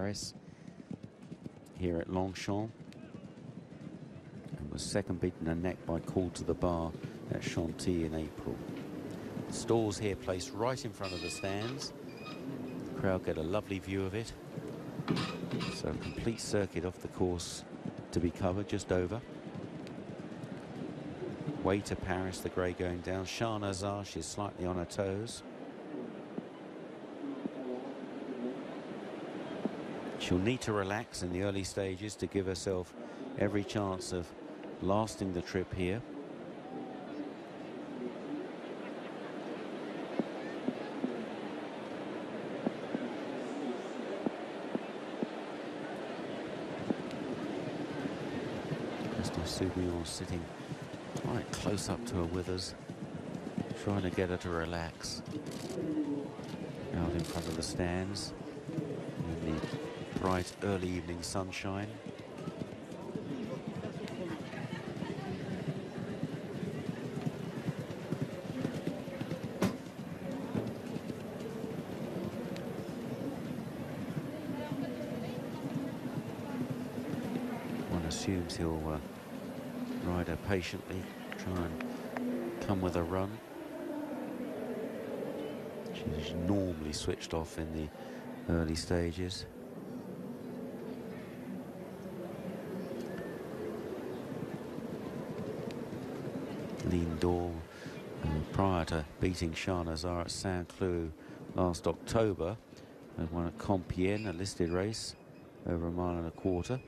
Paris here at Longchamp, and was second beaten a neck by Call to the Bar at Chantilly in April. Stalls here placed right in front of the stands. The crowd get a lovely view of it. So a complete circuit off the course to be covered, just over. Way to Paris, the grey going down. Shahnazar, she's slightly on her toes. She'll need to relax in the early stages to give herself every chance of lasting the trip here. Soubillon sitting quite close up to her withers, trying to get her to relax. Out in front of the stands in the bright early evening sunshine. One assumes he'll ride her patiently, try and come with a run. She's normally switched off in the early stages. Ligne d'Or, prior to beating Shahnazar at Saint-Cloud last October, had won at Compiègne, a listed race, over 1.25 miles.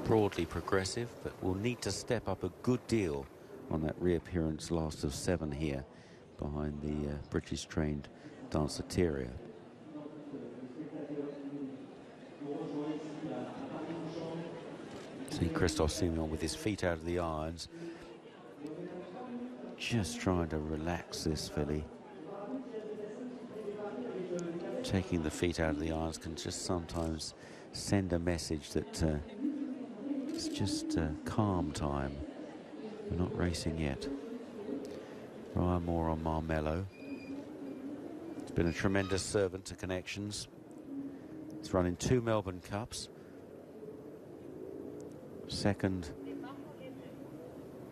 Broadly progressive, but will need to step up a good deal on that reappearance last of 7 here behind the British trained Danceteria. See Christophe Simeon with his feet out of the irons, just trying to relax this filly. Taking the feet out of the irons can just sometimes send a message that it's just calm time. We're not racing yet. Ryan Moore on Marmello. It's been a tremendous servant to connections. It's run in 2 Melbourne Cups. Second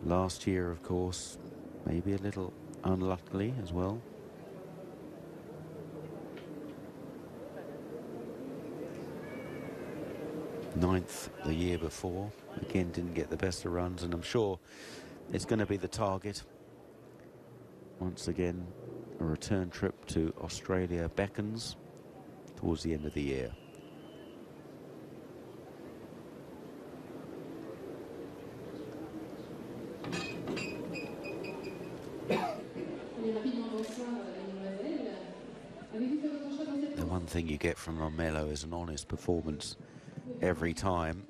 last year, of course, maybe a little unluckily as well. Ninth the year before, again didn't get the best of runs, and I'm sure it's going to be the target. Once again, a return trip to Australia beckons towards the end of the year. The one thing you get from Marmello is an honest performance every time.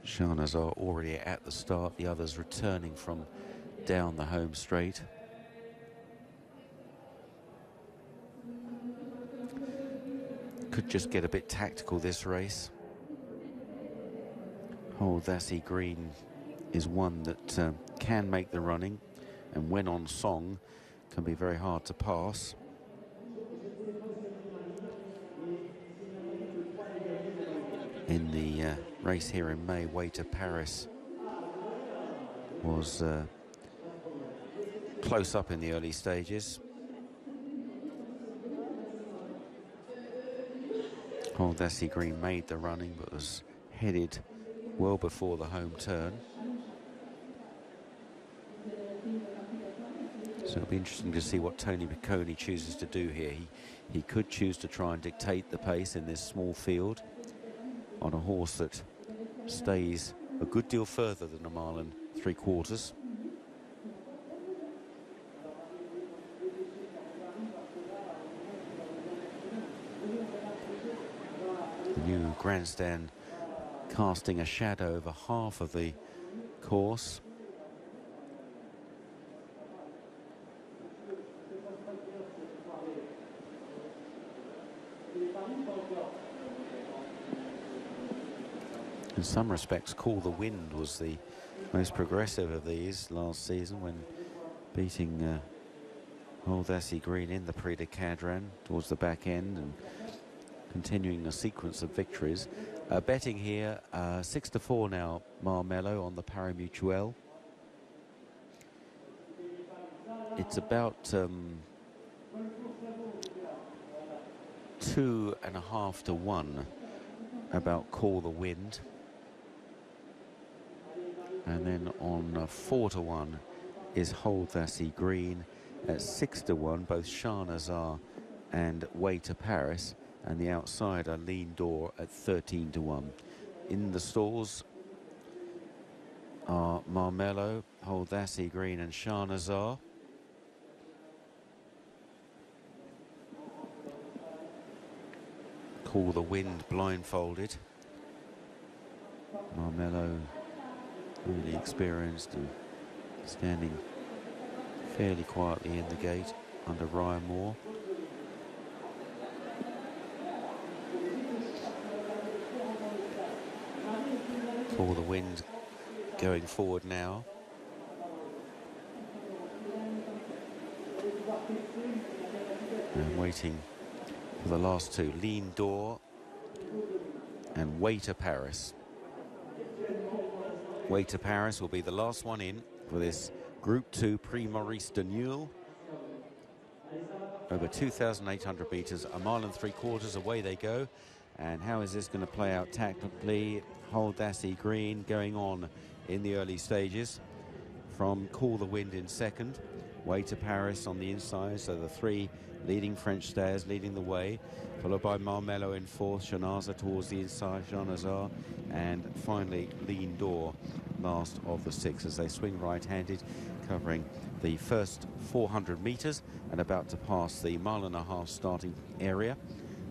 Shahnazar already at the start, the others returning from down the home straight. Could just get a bit tactical this race. Hold That's Green is one that can make the running, and when on song can be very hard to pass. In the race here in May, Way to Paris was close up in the early stages. Hold That's Green made the running, but was headed well before the home turn. So it'll be interesting to see what Tony Piccone chooses to do here. He could choose to try and dictate the pace in this small field on a horse that stays a good deal further than 1 3/4 miles. The new grandstand casting a shadow over half of the course. In some respects, Call the Wind was the most progressive of these last season when beating Audacy Green in the Prix de Cadran towards the back end and continuing a sequence of victories. Betting here, 6-4 now, Marmello on the Paris Mutuelle. It's about 2.5 to 1 about Call the Wind. And then on 4 to 1 is Audacy Green. At 6 to 1, both Shah Nazar and Way to Paris. And the outside are Lean Door at 13 to 1. In the stalls are Marmello, Audacy Green and Shah Nazar. Call the Wind blindfolded. Marmello really experienced and standing fairly quietly in the gate under Ryan Moore. Call the Wind going forward now. And waiting for the last two, Lean Door and Way to Paris. Way to Paris will be the last one in for this Group 2 Prix Maurice de Newell. Over 2,800 metres, a mile and 3/4 away they go. And how is this going to play out tactically? Audacy Green going on in the early stages from Call the Wind in second. Way to Paris on the inside, so the three leading French stayers leading the way, followed by Marmello in fourth, Shanaza towards the inside, Janazar, and finally Lean Door last of the six as they swing right-handed, covering the first 400 metres and about to pass the mile-and-a-half starting area,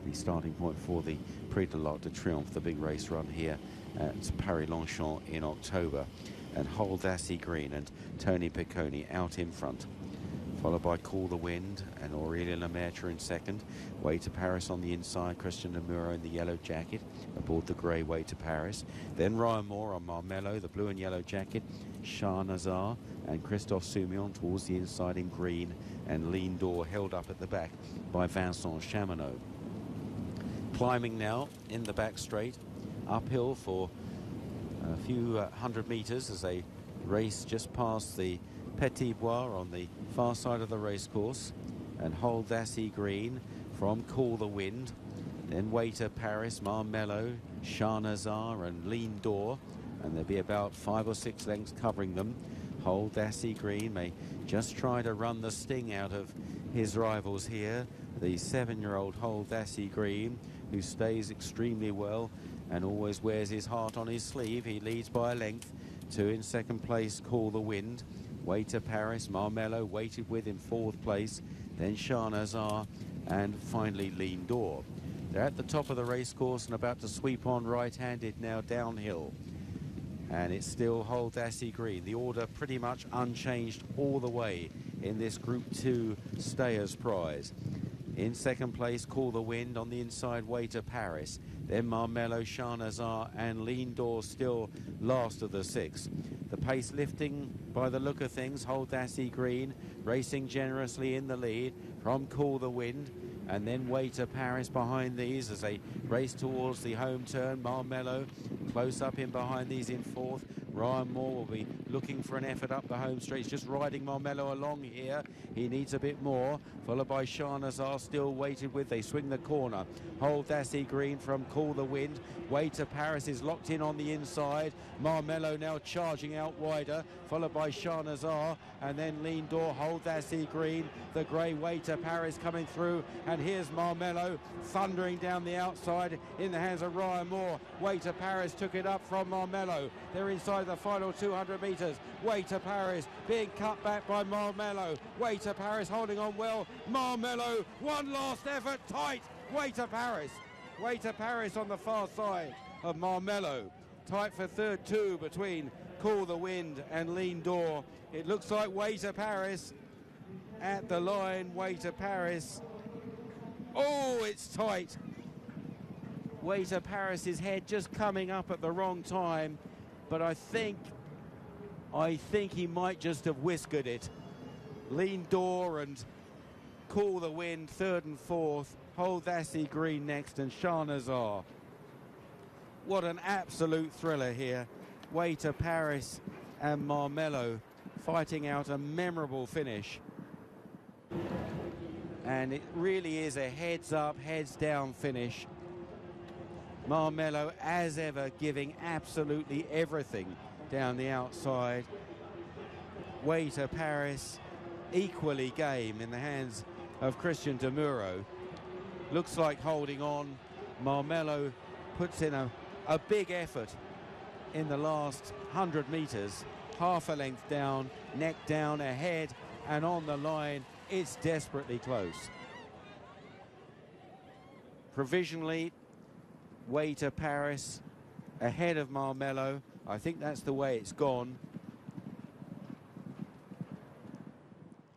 the starting point for the Prix de l'Arc de Triomphe, the big race run here at Paris-Longchamp in October. And Audacy Green and Tony Picconi out in front, followed by Call the Wind and Aurelia Lemaitre in second. Way to Paris on the inside, Christian Lemuro in the yellow jacket aboard the grey Way to Paris. Then Ryan Moore on Marmello, the blue and yellow jacket, Shah Nazar and Christophe Soumillon towards the inside in green, and Lean Door held up at the back by Vincent Chamonix. Climbing now in the back straight, uphill for a few hundred metres as they race just past the Petit Bois on the far side of the racecourse, and Audacy Green from Call the Wind, then Way to Paris, Marmello, Shah Nazar and Lean Door, and there'll be about 5 or 6 lengths covering them. Audacy Green may just try to run the sting out of his rivals here, the 7-year-old Audacy Green, who stays extremely well and always wears his heart on his sleeve. He leads by a length. 2 in second place, Call the Wind. Way to Paris, Marmello waited with in 4th place, then Shah Nazar, and finally Lean Door. They're at the top of the racecourse and about to sweep on right-handed now downhill. And it's still Audacy Green. The order pretty much unchanged all the way in this Group 2 Stayers Prize. In second place, Call the Wind. On the inside, Way to Paris. Then Marmello, Shah Nazar and Lean Door still last of the 6. The pace lifting by the look of things. Audacy Green racing generously in the lead from Call the Wind. And then Way to Paris behind these as they race towards the home turn. Marmello close up in behind these in 4th. Ryan Moore will be looking for an effort up the home straight. He's just riding Marmello along here. He needs a bit more. Followed by Shah Nazar, still waited with. They swing the corner. Audacy Green from Call the Wind. Way to Paris is locked in on the inside. Marmello now charging out wider. Followed by Shah Nazar. And then Lean Door, Audacy Green. The grey Way to Paris coming through. And here's Marmello thundering down the outside in the hands of Ryan Moore. Way to Paris took it up from Marmello. They're inside the final 200 metres. Way to Paris being cut back by Marmello. Way to Paris holding on well. Marmello, one last effort, tight. Way to Paris. Way to Paris on the far side of Marmello. Tight for third two between Call the Wind and Lean Door. It looks like Way to Paris at the line. Way to Paris. Oh, it's tight. Way to Paris's head just coming up at the wrong time, but I think he might just have whiskered it. Lean door and Cool the Wind, third and fourth. Hold Dassie Green next, and Shahnazar. What an absolute thriller here. Way to Paris and Marmello fighting out a memorable finish. And it really is a heads up, heads down finish. Marmello, as ever, giving absolutely everything down the outside. Way to Paris, equally game in the hands of Christian De Muro. Looks like holding on. Marmello puts in a big effort in the last 100 metres. Half a length down, neck down, ahead, and on the line. It's desperately close. Provisionally, Way to Paris ahead of Marmello. I think that's the way it's gone.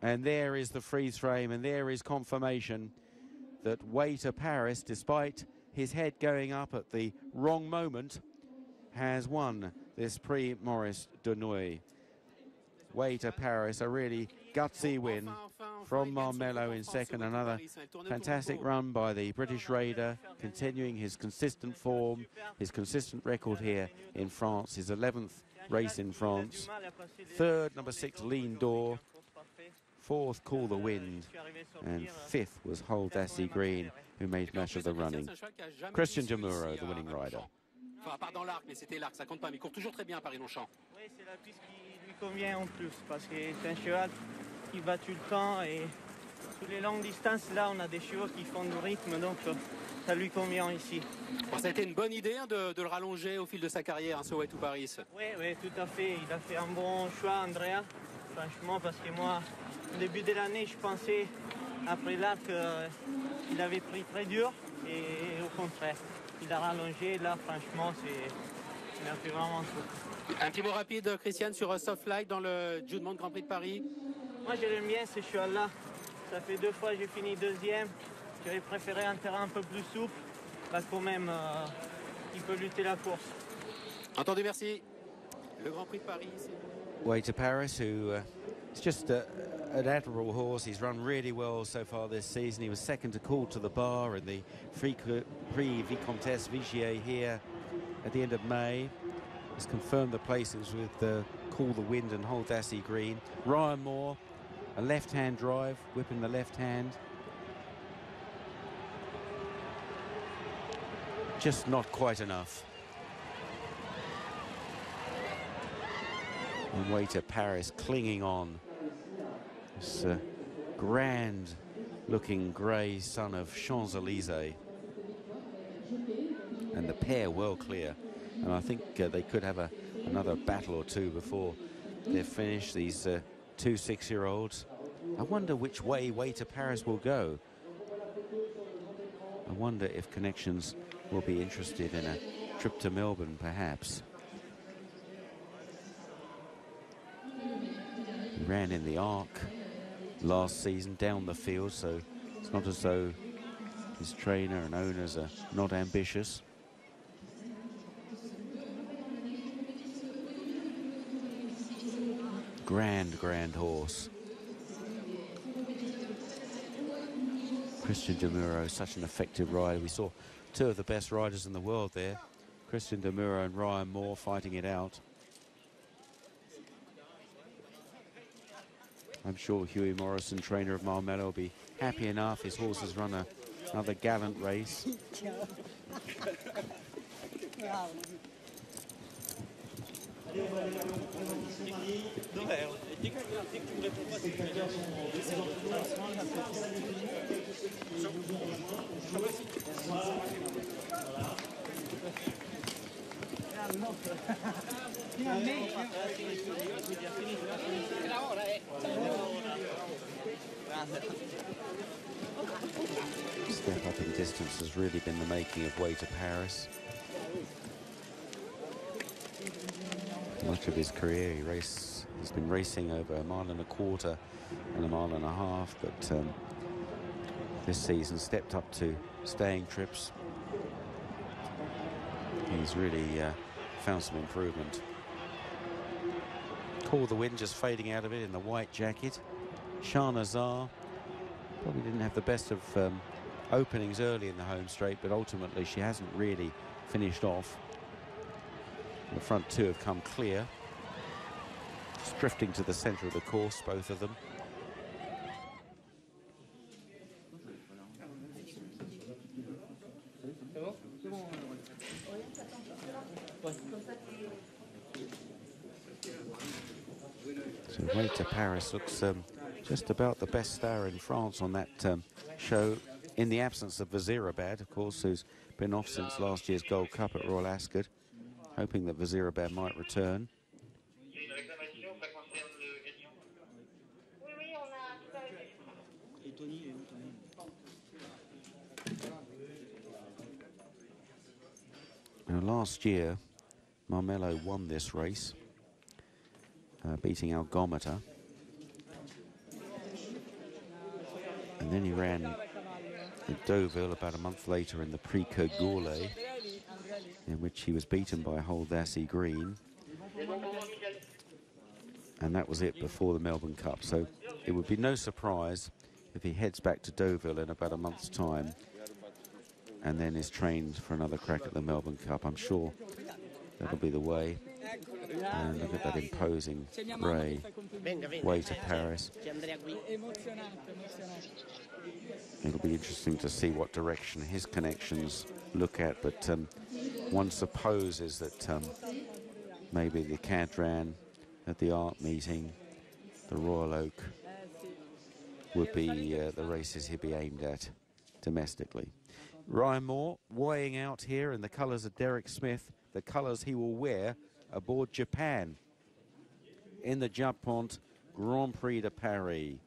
And there is the freeze frame, and there is confirmation that Way to Paris, despite his head going up at the wrong moment, has won this Prix Maurice Denouille. Way to Paris, a really gutsy win from Marmello in second. Another fantastic run by the British Raider, continuing his consistent form, his consistent record here in France, his 11th race in France. Third, number 6, Lean Door. Fourth, Cool the Wind. And fifth was Hold Dassie Green, who made much of the running. Christian De Muro, the winning rider. Enfin, pas dans l'arc, mais c'était l'arc, ça compte pas, mais il court toujours très bien Paris-Longchamp. Oui, c'est la piste qui lui convient en plus, parce que c'est un cheval qui bat tout le temps, et sur les longues distances, là, on a des chevaux qui font du rythme, donc ça lui convient ici. Bon, ça a été une bonne idée hein, de le rallonger au fil de sa carrière, hein, ce Way to Paris. Oui, oui, tout à fait. Il a fait un bon choix, Andrea, franchement, parce que moi, au début de l'année, je pensais, après l'arc, qu'il avait pris très dur, et au contraire. Il a rallongé, là, franchement, il a fait vraiment tout. Un petit mot rapide, Christiane, sur Soft Light dans le Judement Grand Prix de Paris. Moi, j'aime bien ce cheval-là. Ça fait 2 fois que j'ai fini deuxième. J'aurais préféré un terrain un peu plus souple. Là, quand même, il peut lutter la course. Entendu, merci. Le Grand Prix de Paris, c'est... Way to Paris, who is just an admirable horse. He's run really well so far this season. He was second to Call to the Bar in the Prix Vicomtesse Vigier here at the end of May. He's confirmed the places with Cool the Wind and Hold Dassie Green. Ryan Moore, a left-hand drive, whipping the left hand. Just not quite enough. And Way to Paris clinging on. This grand-looking grey son of Champs-Élysées. And the pair well clear. And I think they could have another battle or two before they're finished, these 2 6-year-olds. I wonder which way to Paris will go. I wonder if Connections will be interested in a trip to Melbourne, perhaps. He ran in the Arc last season down the field, so it's not as though his trainer and owners are not ambitious. Grand horse. Christian De Muro, such an effective rider. We saw 2 of the best riders in the world there. Christian De Muro and Ryan Moore fighting it out. I'm sure Hughie Morrison, trainer of Marmello, will be happy enough. His horse has run another gallant race. Step up in distance has really been the making of Way to Paris. Much of his career he's been racing over 1.25 miles and 1.5 miles, but this season stepped up to staying trips. He's really found some improvement. Call the Wind just fading out of it in the white jacket. Shahnazar probably didn't have the best of openings early in the home straight, but ultimately she hasn't really finished off. The front two have come clear. Just drifting to the centre of the course, both of them. So Way to Paris looks just about the best star in France on that show, in the absence of Vazirabad, of course, who's been off since last year's Gold Cup at Royal Ascot, hoping that Vazirabad might return. Now, last year, Marmelo won this race, beating Algometer. And then he ran at Deauville about a month later in the Prix, in which he was beaten by Hold Dassie Green. And that was it before the Melbourne Cup. So it would be no surprise if he heads back to Deauville in about a month's time and then is trained for another crack at the Melbourne Cup. I'm sure that'll be the way. And look at that imposing grey Way to Paris. It'll be interesting to see what direction his connections look at, but one supposes that maybe the Cadran at the art meeting, the Royal Oak, would be the races he'd be aimed at domestically. Ryan Moore weighing out here in the colours of Derek Smith, the colours he will wear aboard Japan in the Japont Grand Prix de Paris.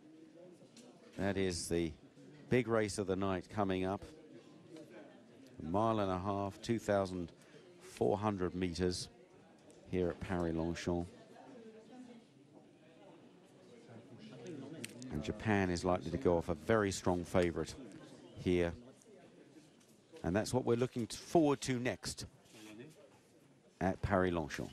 That is the big race of the night coming up. A mile and a half, 2,400 meters here at Paris-Longchamp. And Japan is likely to go off a very strong favorite here. And that's what we're looking forward to next at Paris-Longchamp.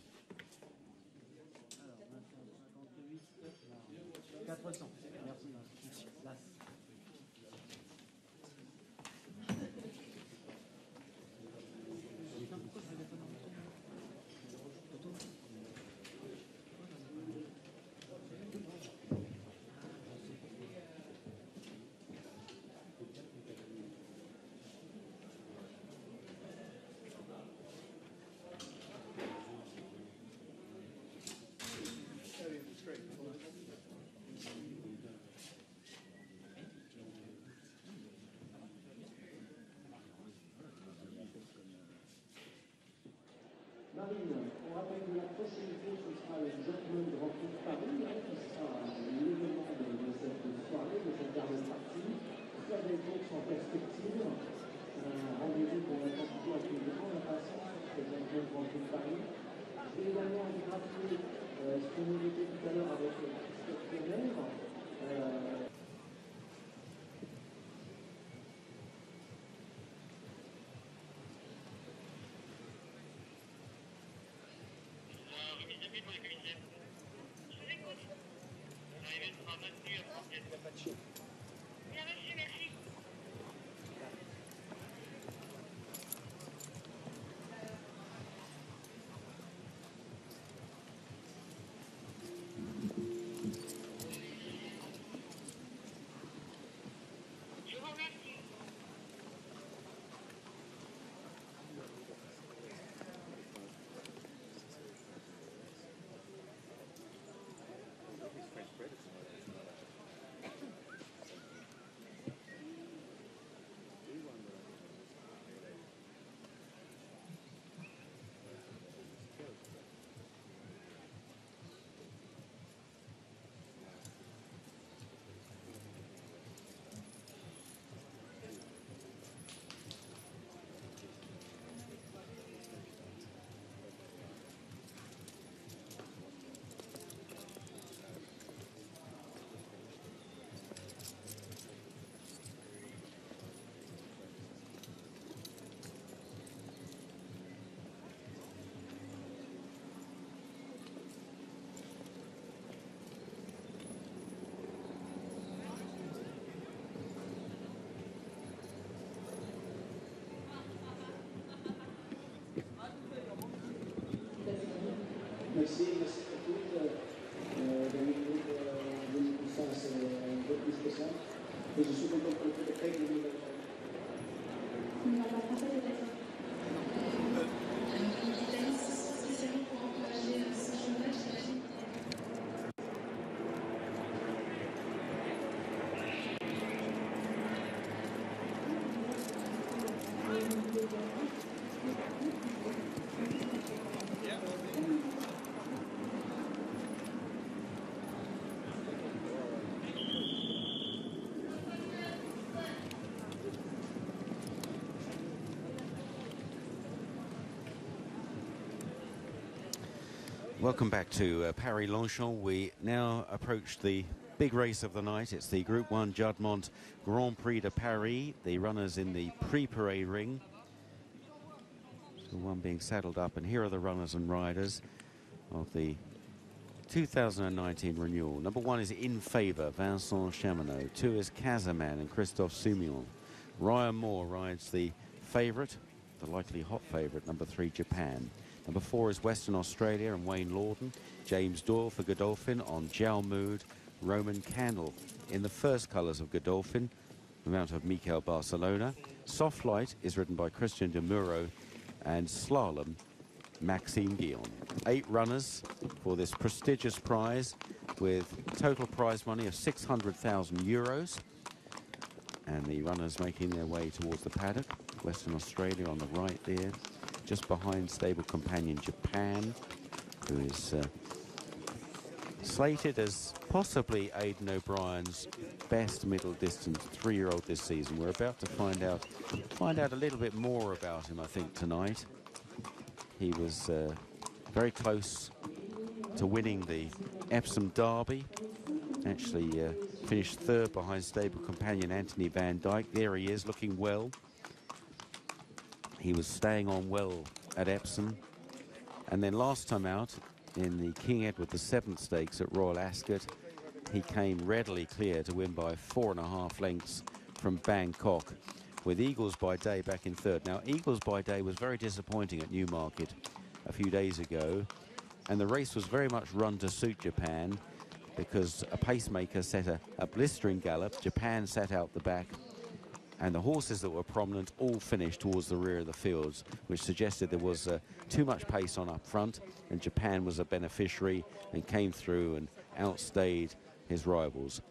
Marine, on rappelle que la prochaine course, ce sera le Gentleman Grand Prix de Paris, qui sera l'événement de cette soirée, de cette dernière partie. Très belle course en perspective. Un rendez-vous qu'on attend plutôt avec une grande impatience, le Gentleman Grand Prix de Paris. Je vais également vous rappeler ce qu'on évoquait tout à l'heure avec Christophe Kerner. Merci à toutes. Ça, c'est un peu plus que ça. Et je suis content pour le fait que Welcome back to Paris Longchamp. We now approach the big race of the night. It's the Group 1 Judmont Grand Prix de Paris. The runners in the Prix Parade ring. So one being saddled up, and here are the runners and riders of the 2019 renewal. Number 1 is In Favour, Vincent Chamonix. 2 is Casaman and Christophe Soumillon. Ryan Moore rides the favourite, the likely hot favourite, number 3, Japan. Number 4 is Western Australia and Wayne Lawton. James Doyle for Godolphin on Jalmood. Roman Candle in the first colours of Godolphin, the mount of Mikel Barcelona. Soft Light is ridden by Christian de Muro, and Slalom, Maxime Guillon. 8 runners for this prestigious prize, with total prize money of €600,000. And the runners making their way towards the paddock. Western Australia on the right there, just behind stable companion Japan, who is slated as possibly Aidan O'Brien's best middle distance 3-year-old this season. We're about to find out a little bit more about him, I think, tonight. He was very close to winning the Epsom Derby. Actually finished 3rd behind stable companion Anthony Van Dyke. There he is, looking well. He was staying on well at Epsom. And then last time out, in the King Edward VII Stakes at Royal Ascot, he came readily clear to win by 4.5 lengths from Bangkok, with Eagles by Day back in 3rd. Now, Eagles by Day was very disappointing at Newmarket a few days ago, and the race was very much run to suit Japan, because a pacemaker set a blistering gallop. Japan sat out the back, and the horses that were prominent all finished towards the rear of the fields, which suggested there was too much pace on up front, and Japan was a beneficiary and came through and outstayed his rivals.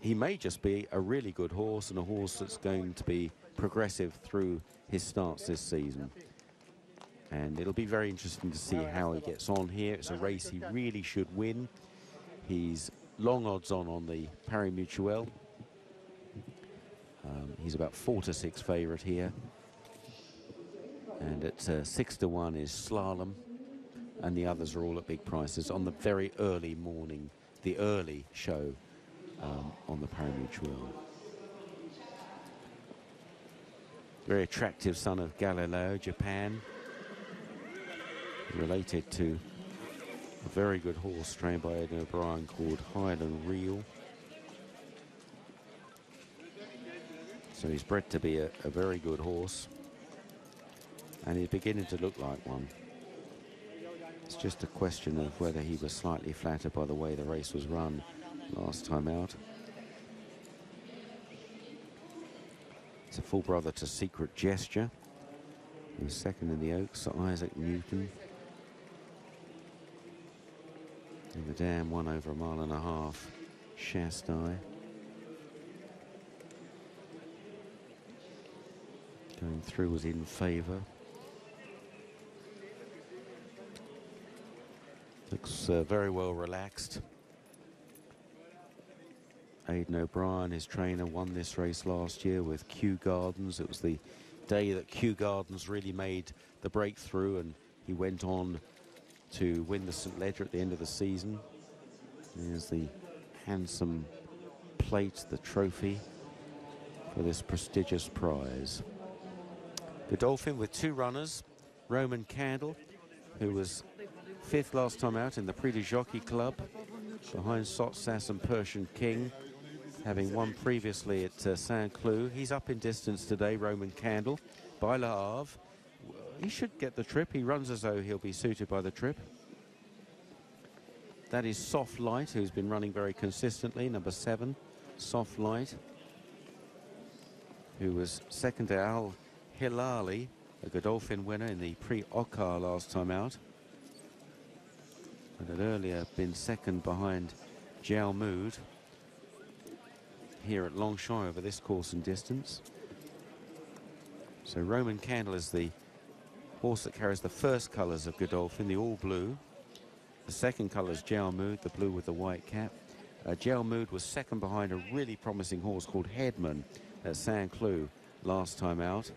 He may just be a really good horse, and a horse that's going to be progressive through his starts this season. And it'll be very interesting to see how he gets on here. It's a race he really should win. He's long odds on the Paris Mutuelle. He's about 4-6 favourite here. And at 6-1 is Slalom. And the others are all at big prices on the very early morning, the early show on the Paris Mutuelle. Very attractive son of Galileo, Japan. Related to a very good horse trained by Aidan O'Brien called Highland Reel. So he's bred to be a very good horse, and he's beginning to look like one. It's just a question of whether he was slightly flattered by the way the race was run last time out. It's a full brother to Secret Gesture, who's second in the Oaks, Isaac Newton. And the dam 1 over 1.5 miles, Shastai. Going through was In Favour. Looks very well relaxed. Aidan O'Brien, his trainer, won this race last year with Kew Gardens. It was the day that Kew Gardens really made the breakthrough, and he went on to win the St Ledger at the end of the season. There's the handsome plate, the trophy for this prestigious prize. Godolphin with 2 runners. Roman Candle, who was 5th last time out in the Prix de Jockey Club, behind Sotsas and Persian King, having won previously at Saint-Cloud. He's up in distance today, Roman Candle, by Le Havre. He should get the trip. He runs as though he'll be suited by the trip. That is Soft Light, who's been running very consistently, number 7, Soft Light, who was second to Al Hilali, a Godolphin winner in the Prix last time out, and had earlier been second behind Jalmoud here at Longchamp over this course and distance. So Roman Candle is the horse that carries the first colours of Godolphin, the all blue. The second colour is Jalmoud, the blue with the white cap. Jalmoud was second behind a really promising horse called Headman at Saint-Cloud last time out,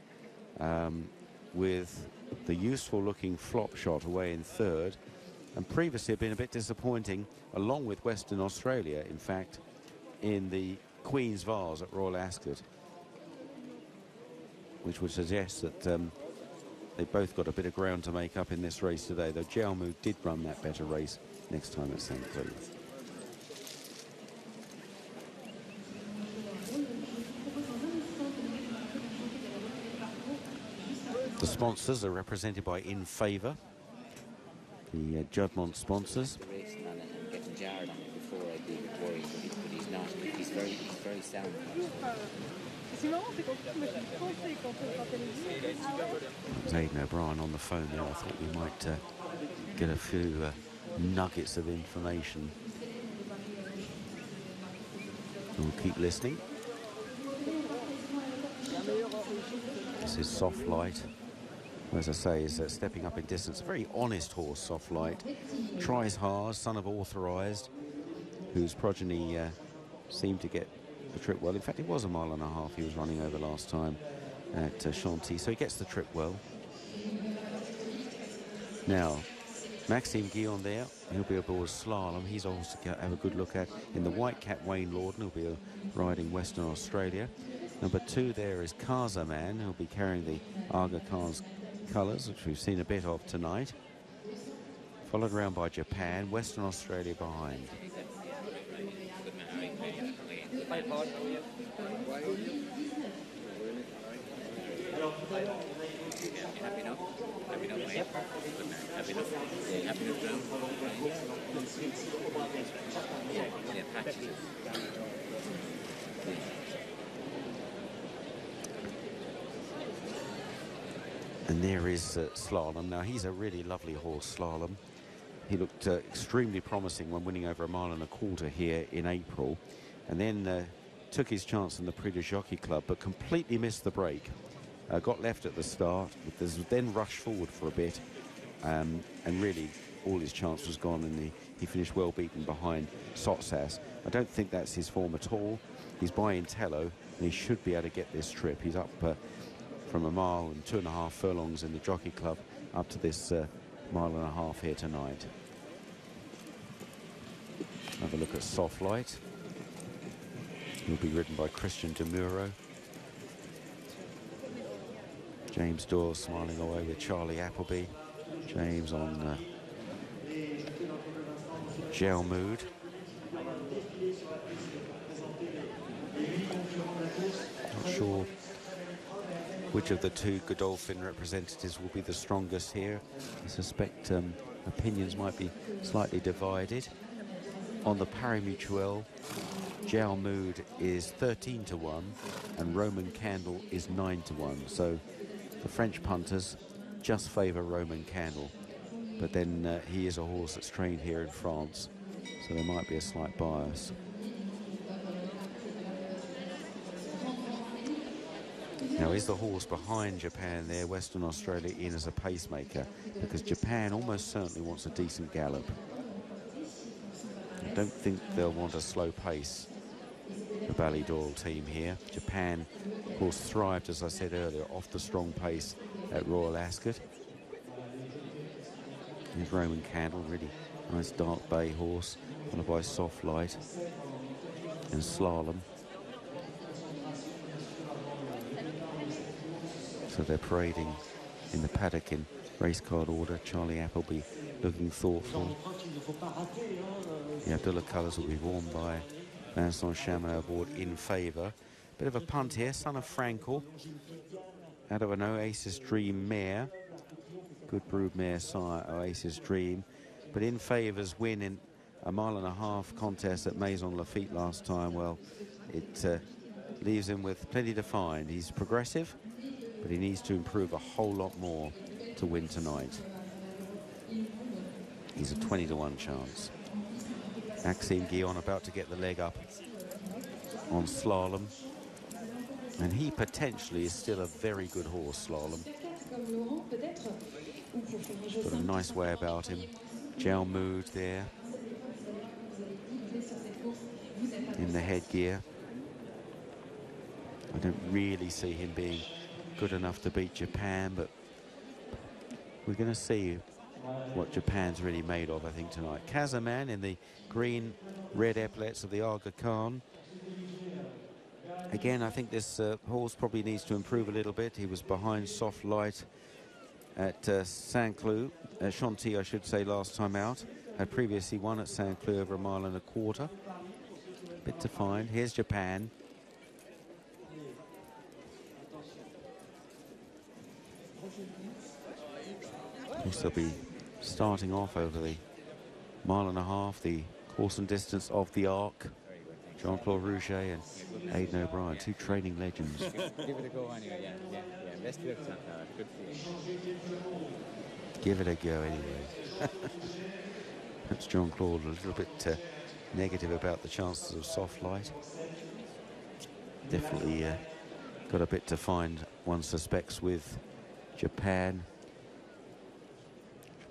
with the useful looking flop shot away in third, and previously had been a bit disappointing along with Western Australia, in fact, in the Queen's Vase at Royal Ascot, which would suggest that they both got a bit of ground to make up in this race today, though Jalmoud did run that better race next time at St. Cloud. The sponsors are represented by In Favour, the Juddmonte sponsors. Racing on it and getting jarred on it before I'd be worried, but he's not. He's very sound. Aidan O'Brien on the phone there. I thought we might get a few nuggets of information. We'll keep listening. This is Soft Light. As I say, is stepping up in distance. A very honest horse, Soft Light. Tries hard, son of Authorised, whose progeny seemed to get the trip well. In fact, it was a mile and a half he was running over last time at Chantilly, so he gets the trip well. Now, Maxime Guillon there, he'll be aboard Slalom. He's also to have a good look at. In the white cap, Wayne Lorden, who'll be riding Western Australia. Number 2 there is Kazaman, who'll be carrying the Aga Khan's colours, which we've seen a bit of tonight. Followed around by Japan, Western Australia behind. And there is Slalom. Now, he's a really lovely horse, Slalom. He looked extremely promising when winning over a mile and a quarter here in April, and then took his chance in the Prix de Jockey Club, but completely missed the break. Got left at the start, then rushed forward for a bit, and really all his chance was gone, and he finished well beaten behind Sotsas. I don't think that's his form at all. He's by Intello, and he should be able to get this trip. He's up from a mile and 2.5 furlongs in the Jockey Club up to this mile and a half here tonight. Have a look at Soft Light. He'll be ridden by Christian De Muro. James Dawes smiling away with Charlie Appleby. James on Jalmoud. Not sure which of the 2 Godolphin representatives will be the strongest here. I suspect opinions might be slightly divided. On the Pari-Mutuel, Jalmoud is 13-1 and Roman Candle is 9-1. So the French punters just favour Roman Candle. But then he is a horse that's trained here in France, so there might be a slight bias. Now, is the horse behind Japan there, Western Australia, in as a pacemaker? Because Japan almost certainly wants a decent gallop. I don't think they'll want a slow pace, the Ballydoyle team here. Japan, of course, thrived, as I said earlier, off the strong pace at Royal Ascot. Here's Roman Candle, really nice dark bay horse, followed by Soft Light and Slalom. So they're parading in the paddock in race card order. Charlie Appleby looking thoughtful. The Abdullah colours will be worn by Vincent Chamonix aboard In Favour. Bit of a punt here, son of Frankel, out of an Oasis Dream mare. Good brood mare sire, Oasis Dream. But In Favour's win a 1.5-mile contest at Maison Lafitte last time, well, it leaves him with plenty to find. He's progressive, but he needs to improve a whole lot more to win tonight. He's a 20-to-1 chance. Maxime Guillon about to get the leg up on slalom. And he potentially is still a very good horse, slalom. Got a nice way about him. Gel mood there in the headgear. I don't really see him being good enough to beat Japan, but we're going to see what Japan's really made of, I think, tonight. Kazaman in the green red epaulets of the Aga Khan. Again, I think this horse probably needs to improve a little bit. He was behind Soft Light at Saint-Cloud, Chantilly, I should say, last time out. Had previously won at Saint-Cloud over 1.25 miles. Bit to find. Here's Japan. They'll be starting off over the 1.5 miles, the course and distance of the Arc. Jean-Claude Rouget and Aidan O'Brien, two training legends. Give it a go anyway, yeah. Best of luck, good for you. Give it a go anyway. Perhaps Jean-Claude a little bit negative about the chances of Soft Light. Definitely got a bit to find, one suspects, with Japan.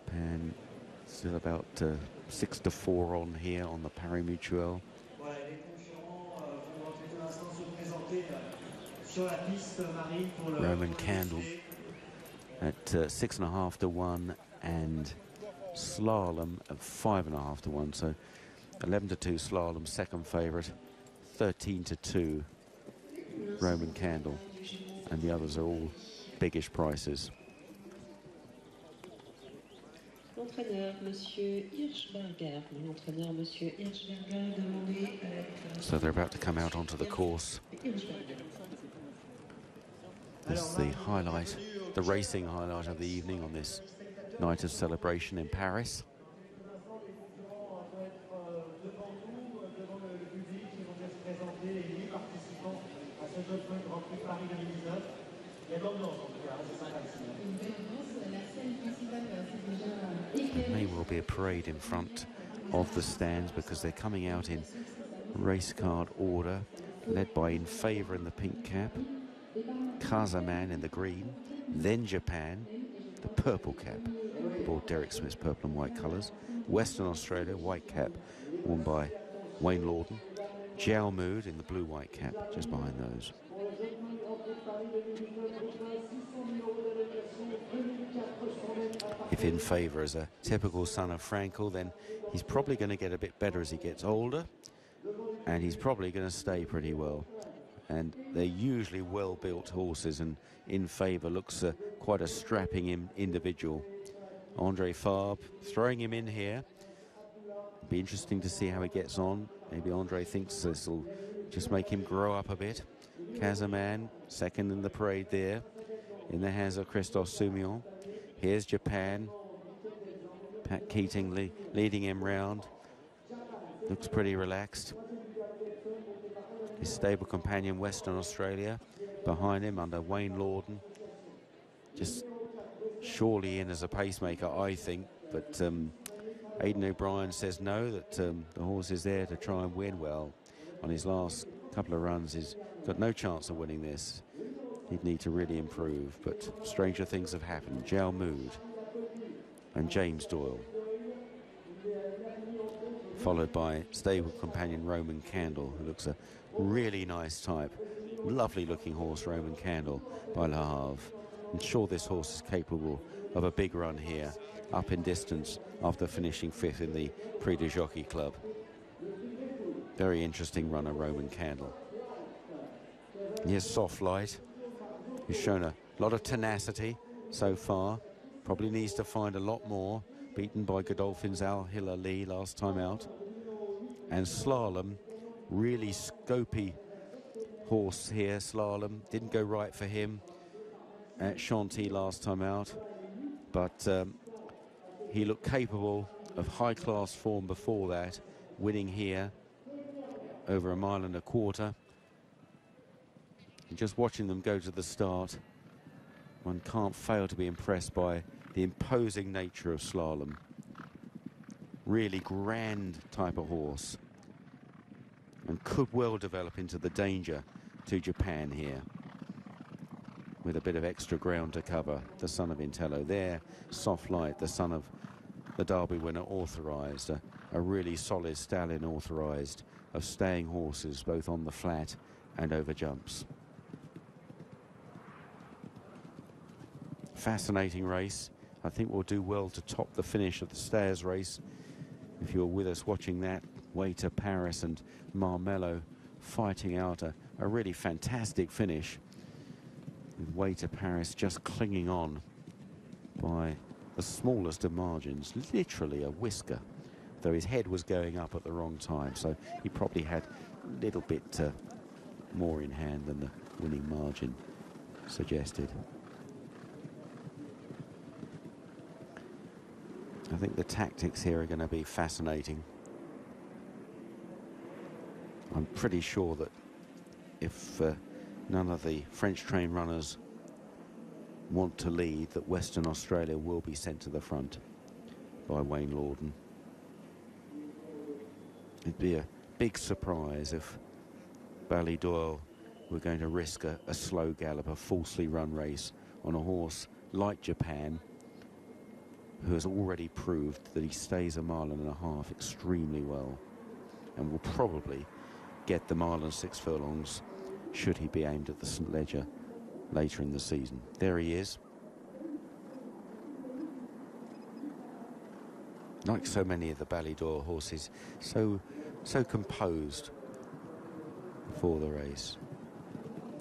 Japan still about 6-4 on here on the Paris Mutuel. Roman Candle at 6.5-1 and slalom at 5.5-1. So 11-2 slalom, second favourite. 13-2 Roman Candle, and the others are all biggish prices. So they're about to come out onto the course. This is the highlight, the racing highlight of the evening on this night of celebration in Paris. There may well be a parade in front of the stands because they're coming out in race card order, led by In Favour in the pink cap, Kazaman in the green, then Japan, the purple cap, aboard Derek Smith's purple and white colours, Western Australia, white cap, worn by Wayne Lawton, Jalmood in the blue-white cap, just behind those. If In Favour is a typical son of Frankel, then he's probably going to get a bit better as he gets older, and he's probably going to stay pretty well. And they're usually well-built horses, and In Favour looks quite a strapping individual. Andre Fabre throwing him in here. Be interesting to see how he gets on. Maybe Andre thinks this will just make him grow up a bit. Kazaman, second in the parade there, in the hands of Christophe Soumillon. Here's Japan. Pat Keating leading him round. Looks pretty relaxed. His stable companion, Western Australia, behind him under Wayne Lawton. Just surely in as a pacemaker, I think. But Aidan O'Brien says no, that the horse is there to try and win. Well, on his last couple of runs, he's got no chance of winning this. He'd need to really improve, but stranger things have happened. Jalmood and James Doyle, followed by stable companion Roman Candle, who looks a really nice type. Lovely looking horse, Roman Candle by Le Havre. I'm sure this horse is capable of a big run here, up in distance after finishing 5th in the Prix de Jockey Club. Very interesting runner, Roman Candle. Here's Soft Light. He's shown a lot of tenacity so far. Probably needs to find a lot more. Beaten by Godolphin's Al Hilali last time out. And Slalom, really scopy horse here. Slalom didn't go right for him at Chantilly last time out, but he looked capable of high-class form before that, winning here over 1.25 miles. And just watching them go to the start, one can't fail to be impressed by the imposing nature of slalom. Really grand type of horse, and could well develop into the danger to Japan here with a bit of extra ground to cover. The son of Intello there, Soft Light, the son of the Derby winner, Authorised, a really solid stallion, Authorised, of staying horses both on the flat and over jumps. Fascinating race. I think we'll do well to top the finish of the Stayers race. If you're with us watching that, Way to Paris and Marmello fighting out a really fantastic finish, with Way to Paris just clinging on by the smallest of margins, literally a whisker, though his head was going up at the wrong time, so he probably had a little bit more in hand than the winning margin suggested. I think the tactics here are going to be fascinating. I'm pretty sure that if none of the French-trained runners want to lead, that Western Australia will be sent to the front by Wayne Lordan. It'd be a big surprise if Ballydoyle were going to risk a slow gallop, a falsely run race on a horse like Japan, who has already proved that he stays 1.5 miles extremely well, and will probably get the 1 mile and 6 furlongs should he be aimed at the St Leger later in the season. There he is. Like so many of the Ballydoyle horses, so composed before the race.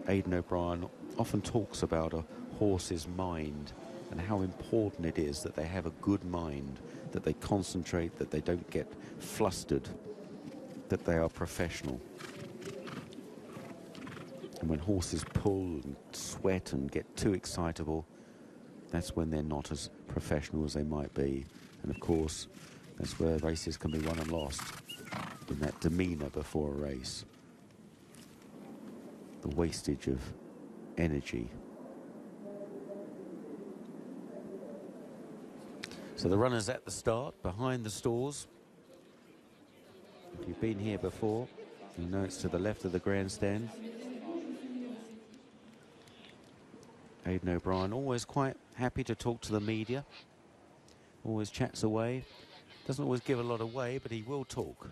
Aidan O'Brien often talks about a horse's mind and how important it is that they have a good mind, that they concentrate, that they don't get flustered, that they are professional. And when horses pull and sweat and get too excitable, that's when they're not as professional as they might be. And of course, that's where races can be won and lost, in that demeanour before a race. The wastage of energy. So the runners at the start, behind the stalls. If you've been here before, you know it's to the left of the grandstand. Aidan O'Brien, always quite happy to talk to the media. Always chats away. Doesn't always give a lot away, but he will talk.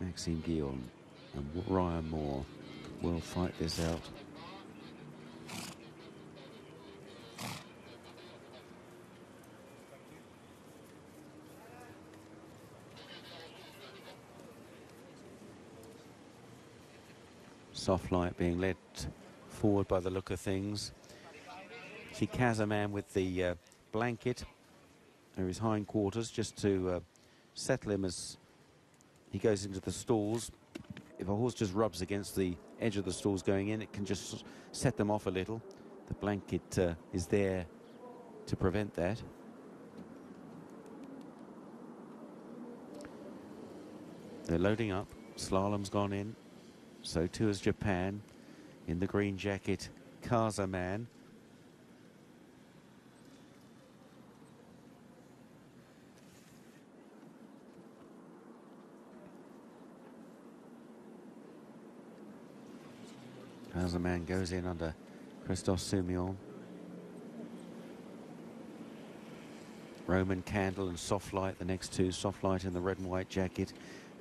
Maxime Guillaume and Ryan Moore will fight this out. Soft Light being led forward by the look of things. See Casaman with the blanket over his hindquarters just to settle him as he goes into the stalls. If a horse just rubs against the edge of the stalls going in, it can just set them off a little. The blanket is there to prevent that. They're loading up. Slalom's gone in. So too has Japan. In the green jacket, Casaman. Casaman goes in under Christophe Soumillon. Roman Candle and Soft Light, the next two. Soft Light in the red and white jacket,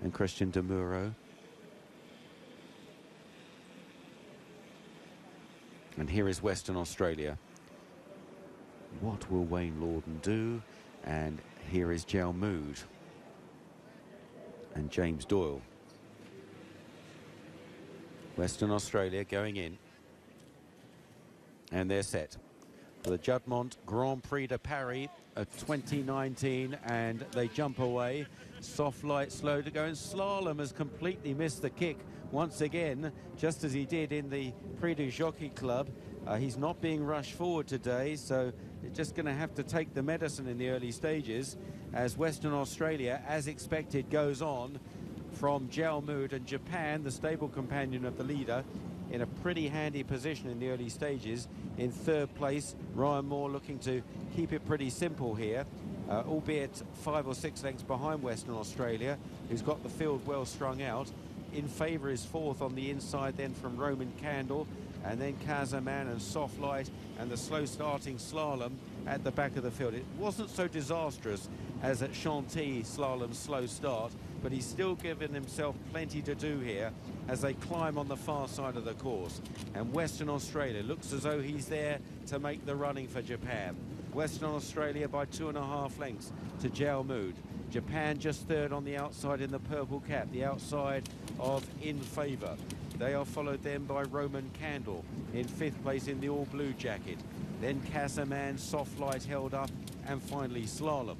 and Christian De Muro. And here is Western Australia. What will Wayne Lordan do? And here is Jal Mood and James Doyle. Western Australia going in. And they're set. for the Juddmonte Grand Prix de Paris of 2019, and they jump away. Soft light, slow to go, and Slalom has completely missed the kick once again, just as he did in the Prix du Jockey Club. He's not being rushed forward today, so they're just going to have to take the medicine in the early stages as Western Australia, as expected, goes on from Jalmood, and Japan, the stable companion of the leader, in a pretty handy position in the early stages. In third place, Ryan Moore looking to keep it pretty simple here, albeit 5 or 6 lengths behind Western Australia, who's got the field well strung out. In favour is fourth on the inside, then from Roman Candle, and then Kazaman and Soft Light, and the slow starting Slalom at the back of the field. It wasn't so disastrous as at Chantilly Slalom's slow start, but he's still given himself plenty to do here as they climb on the far side of the course. And Western Australia looks as though he's there to make the running for Japan. Western Australia by 2.5 lengths to Jalmood. Japan just third on the outside in the purple cap, the outside of In Favour. They are followed then by Roman Candle in 5th place in the all blue jacket. Then Kazaman, Soft Light held up, and finally Slalom.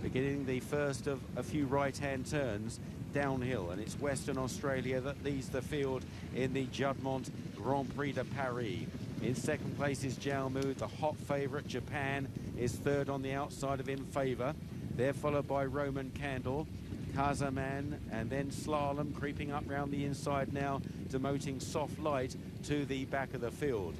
Beginning the first of a few right-hand turns downhill, and it's Western Australia that leads the field in the Juddmonte Grand Prix de Paris. In second place is Jalmood, the hot favourite. Japan is third on the outside of In Favour. They're followed by Roman Candle, Kazaman, and then Slalom creeping up round the inside now, demoting Soft Light to the back of the field.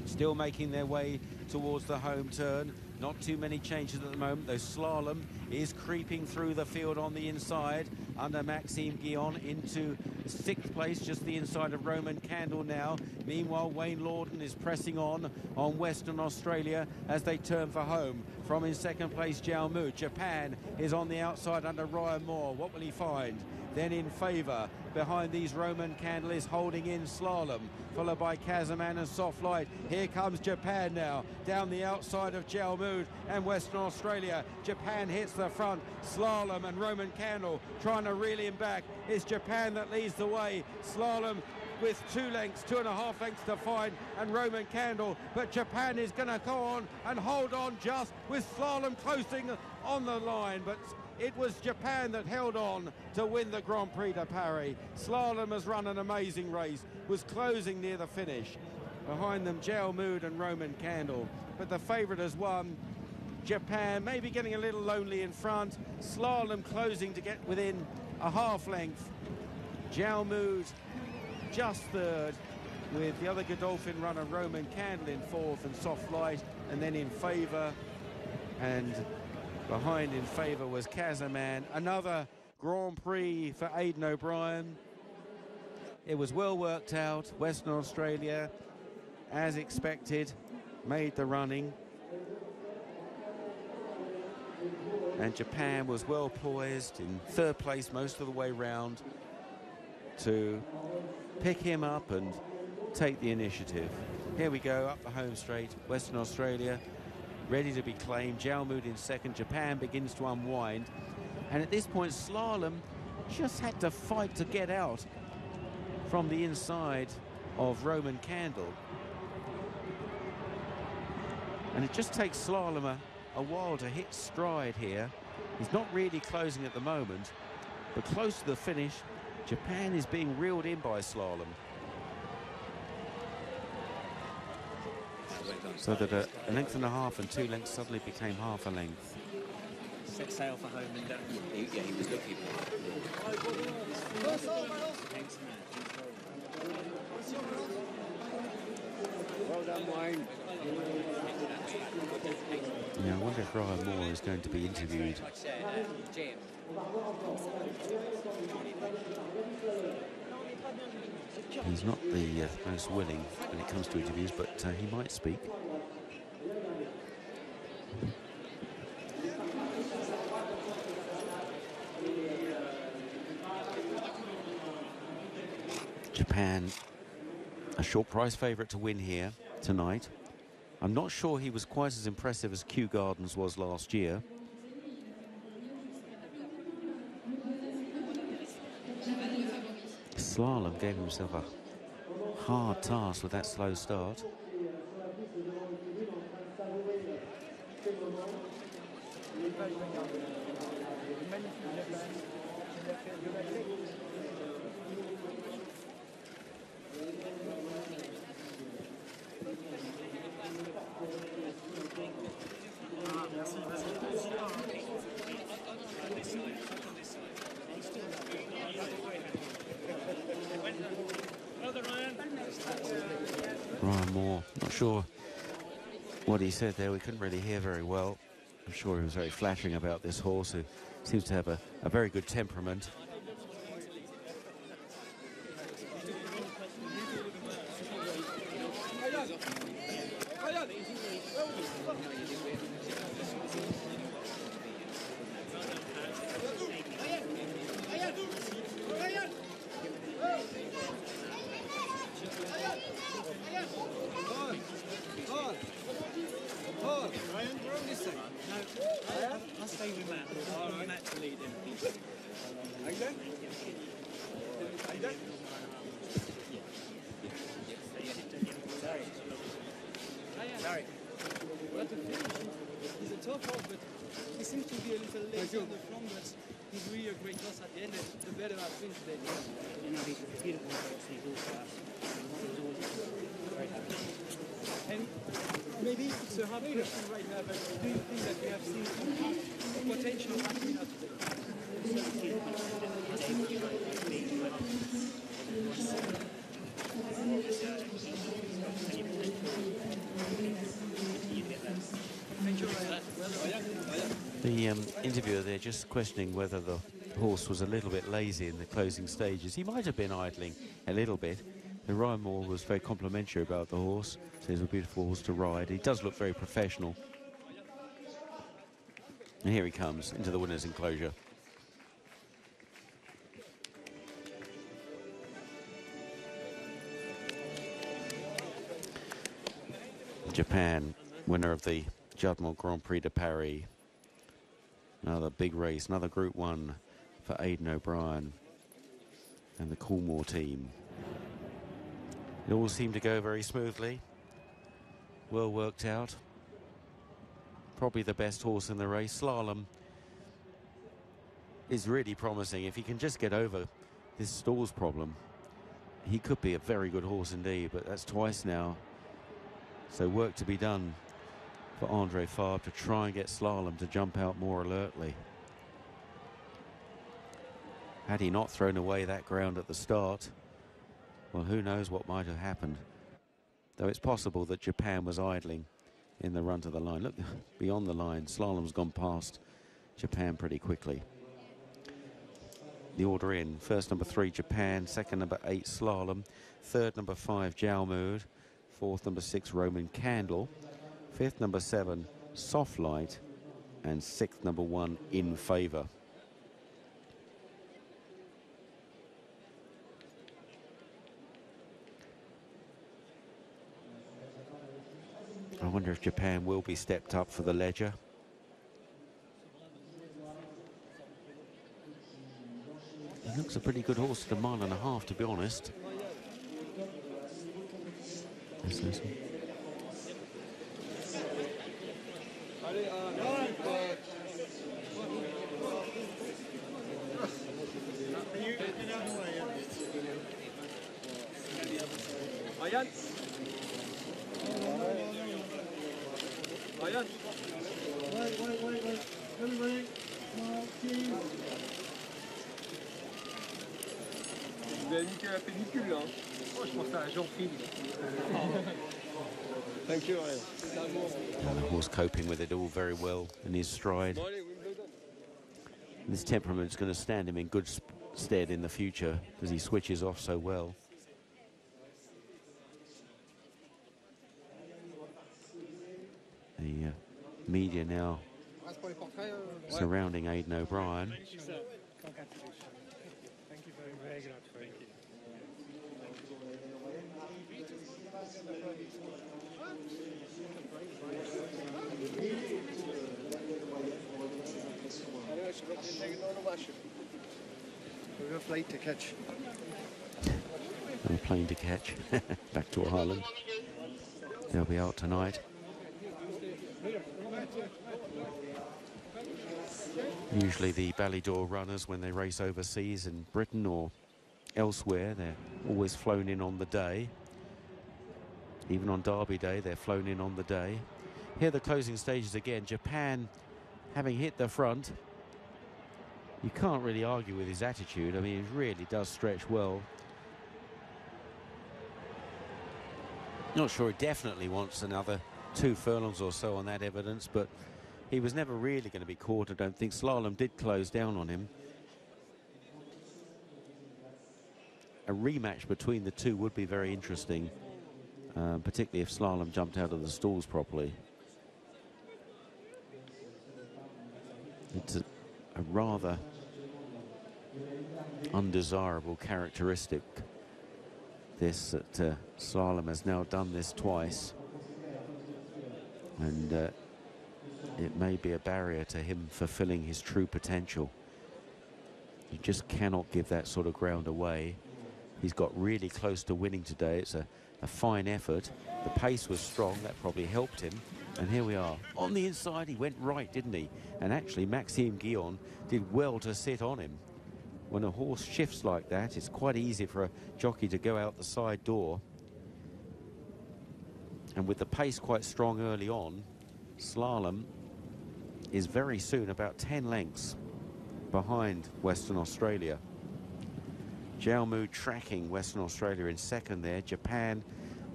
Still making their way towards the home turn. Not too many changes at the moment, though Slalom is creeping through the field on the inside under Maxime Guillon into 6th place, just the inside of Roman Candle now. Meanwhile, Wayne Lawden is pressing on Western Australia as they turn for home. From in 2nd place, Jalmood. Japan is on the outside under Ryan Moore. What will he find? Then In Favour. Behind these, Roman Candle is holding in Slalom, followed by Kazaman and Soft Light. Here comes Japan now, down the outside of Jalmood and Western Australia. Japan hits the front. Slalom and Roman Candle trying to reel him back. It's Japan that leads the way. Slalom with 2.5 lengths to find, and Roman Candle, but Japan is going to go on and hold on just with Slalom closing on the line, but it was Japan that held on to win the Grand Prix de Paris. Slalom has run an amazing race, was closing near the finish. Behind them, Jalmood and Roman Candle, but the favourite has won. Japan maybe getting a little lonely in front. Slalom closing to get within a half length. Jalmood just third, with the other Godolphin runner Roman Candle in 4th and Soft Light, and then In Favour, and behind In Favour was Kazaman. Another Grand Prix for Aidan O'Brien. It was well worked out. Western Australia, as expected, made the running, and Japan was well poised in 3rd place most of the way round to pick him up and take the initiative. Here we go, up the home straight. Western Australia ready to be claimed. Jalmood in 2nd. Japan begins to unwind, and at this point Slalom just had to fight to get out from the inside of Roman Candle, and it just takes Slalom a while to hit stride here. He's not really closing at the moment, but close to the finish, Japan is being reeled in by Slalom. So that a length and a half and 2 lengths suddenly became half a length. Set sail for home and yeah, he was looking for Thanks, man. Well done, Wayne. Yeah, I wonder if Ryan Moore is going to be interviewed. He's not the most willing when it comes to interviews, but he might speak. Japan, a short price favourite to win here tonight. I'm not sure he was quite as impressive as Kew Gardens was last year. Slalom gave himself a hard task with that slow start. Ryan Moore, not sure what he said there. We couldn't really hear very well. I'm sure he was very flattering about this horse, who seems to have a very good temperament. I'll stay with Matt. I want Matt to lead him. Sorry. Well, to finish, he's a tough horse, but he seems to be a little lazy on the front, but he's really a great horse at the end, and the better I think today. You know, he's a beautiful horse. He's all class. He's always very happy. And maybe it's a hard question right now, but do you think that we have seen some potential happening at today? The interviewer there just questioning whether the horse was a little bit lazy in the closing stages. He might have been idling a little bit. And Ryan Moore was very complimentary about the horse. So he's a beautiful horse to ride. He does look very professional. And here he comes into the winner's enclosure. Japan, winner of the Juddmonte Grand Prix de Paris. Another big race, another Group 1 for Aidan O'Brien and the Coolmore team. It all seemed to go very smoothly. Well worked out. Probably the best horse in the race. Slalom is really promising. If he can just get over this stalls problem, he could be a very good horse indeed, but that's twice now. So work to be done for Andre Fabre to try and get Slalom to jump out more alertly. Had he not thrown away that ground at the start, well, who knows what might have happened. Though it's possible that Japan was idling in the run to the line. Look, beyond the line, Slalom's gone past Japan pretty quickly. The order in: first number 3 Japan, second number 8 Slalom, third number 5 Jalmood, fourth number 6 Roman Candle, fifth number 7 Soft Light, and sixth number 1 In Favor. I wonder if Japan will be stepped up for the ledger. He looks a pretty good horse at a 1.5 miles, to be honest. Ryan. Ryan. Wait. Everybody. Vous avez niqué la pellicule là. Oh, je pensais à Jean-Philippe. Thank you, Ryan. And the horse coping with it all very well in his stride. This temperament's going to stand him in good stead in the future because he switches off so well. The media now surrounding Aidan O'Brien. Thank you, sir. Thank you very much. Thank you. We're a flight to catch. And a plane to catch back to Ireland. They'll be out tonight. Usually the Ballydor runners, when they race overseas in Britain or elsewhere, they're always flown in on the day. Even on Derby Day, they're flown in on the day. Here are the closing stages again. Japan having hit the front. You can't really argue with his attitude. I mean, he really does stretch well. Not sure he definitely wants another 2 furlongs or so on that evidence, but he was never really going to be caught, I don't think. Slalom did close down on him. A rematch between the two would be very interesting, particularly if Slalom jumped out of the stalls properly. It's a rather undesirable characteristic, this, that Slalom has now done this twice, and it may be a barrier to him fulfilling his true potential. You just cannot give that sort of ground away. He's got really close to winning today. It's a fine effort. The pace was strong, that probably helped him. And here we are. On the inside, he went right, didn't he? And actually, Maxime Guillon did well to sit on him. When a horse shifts like that, it's quite easy for a jockey to go out the side door. And with the pace quite strong early on, Slalom is very soon about 10 lengths behind Western Australia. Jalmu tracking Western Australia in second there. Japan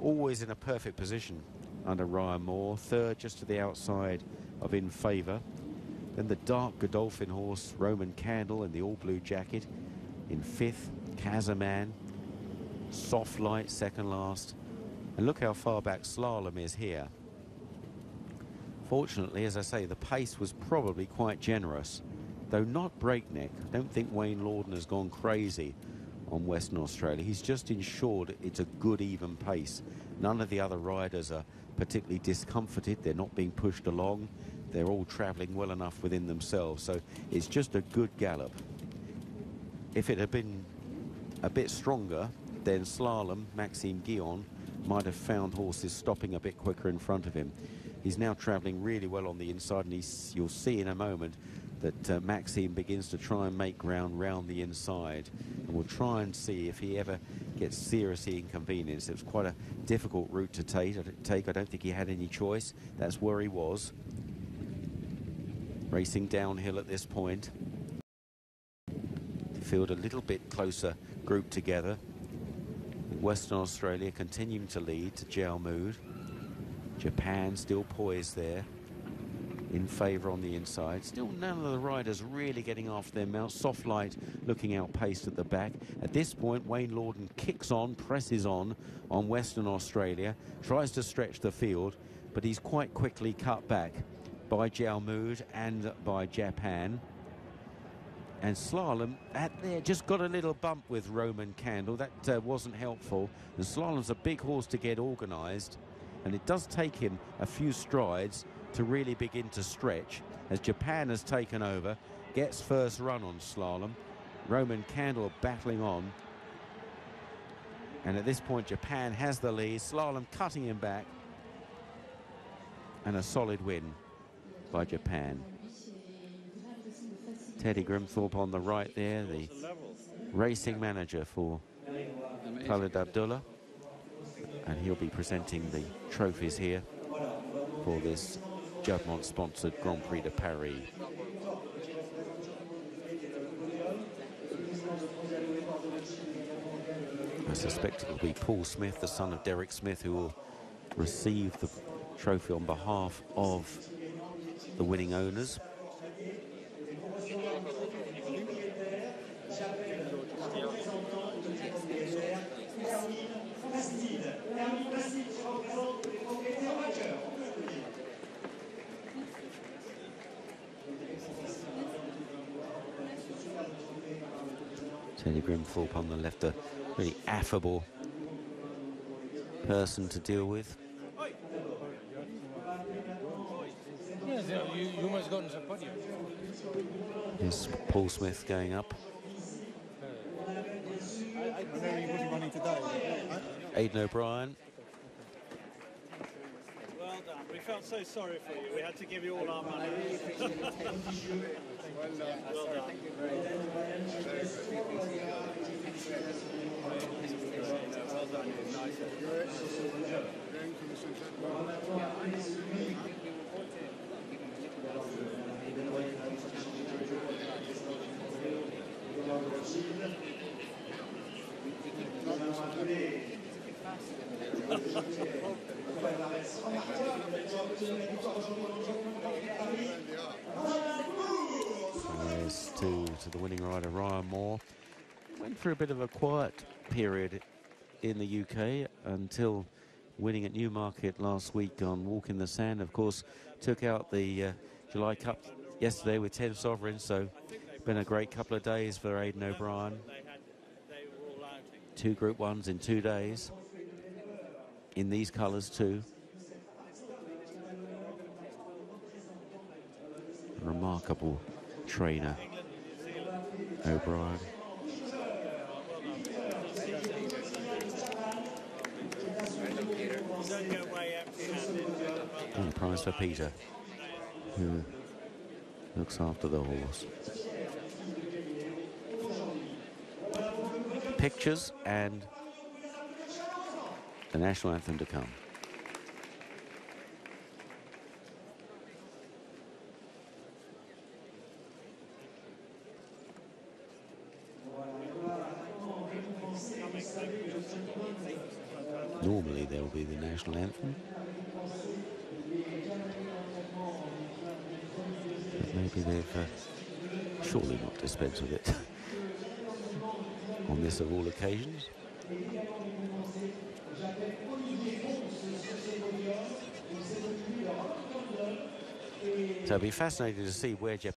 always in a perfect position under Ryan Moore. Third just to the outside of In Favour. Then the dark Godolphin horse Roman Candle in the all blue jacket in fifth. Kazaman, Soft Light second last. And look how far back Slalom is here. Fortunately, as I say, the pace was probably quite generous, though not breakneck. I don't think Wayne Lorden has gone crazy on Western Australia. He's just ensured it's a good even pace. None of the other riders are particularly discomforted. They're not being pushed along. They're all travelling well enough within themselves. So it's just a good gallop. If it had been a bit stronger, then Slalom, Maxime Guillon, might have found horses stopping a bit quicker in front of him. He's now travelling really well on the inside, and you'll see in a moment that Maxime begins to try and make ground round the inside, and we'll try and see if he ever gets seriously inconvenienced. It was quite a difficult route to take. I don't think he had any choice. That's where he was. Racing downhill at this point. The field a little bit closer grouped together. Western Australia continuing to lead to Jalmood. Japan still poised there. In Favour on the inside. Still none of the riders really getting after their mounts. Soft Light looking outpaced at the back. At this point, Wayne Lorden kicks on, presses on Western Australia, tries to stretch the field, but he's quite quickly cut back by Jalmood and by Japan. And Slalom at there just got a little bump with Roman Candle. That wasn't helpful. And Slalom's a big horse to get organised, and it does take him a few strides to really begin to stretch, as Japan has taken over, gets first run on Slalom. Roman Candle battling on, and at this point Japan has the lead. Slalom cutting him back, and a solid win by Japan. Teddy Grimthorpe on the right there, the racing manager for Khalid Abdullah, and he'll be presenting the trophies here for this Juddmonte-sponsored Grand Prix de Paris. I suspect it will be Paul Smith, the son of Derek Smith, who will receive the trophy on behalf of the winning owners. Teddy Grimthorpe on the left, a really affable person to deal with. You must go on the podium. Here's Paul Smith going up. I know he wasn't running today. Aidan O'Brien. Well done. Sam. We felt so sorry for you. We had to give you all our money. Well done. Well done. Well done. There's to the winning rider, Ryan Moore. Went through a bit of a quiet period in the UK until winning at Newmarket last week on Walk in the Sand. Of course, took out the July Cup yesterday with 10 sovereigns, so been a great couple of days for Aidan O'Brien. 2 Group 1s in 2 days in these colours too. Remarkable trainer, O'Brien. And a prize for Peter, who looks after the horse. Pictures and the national anthem to come. Normally there will be the national anthem, but maybe they've surely not dispensed with it on this of all occasions. So it'll be fascinating to see where Jeff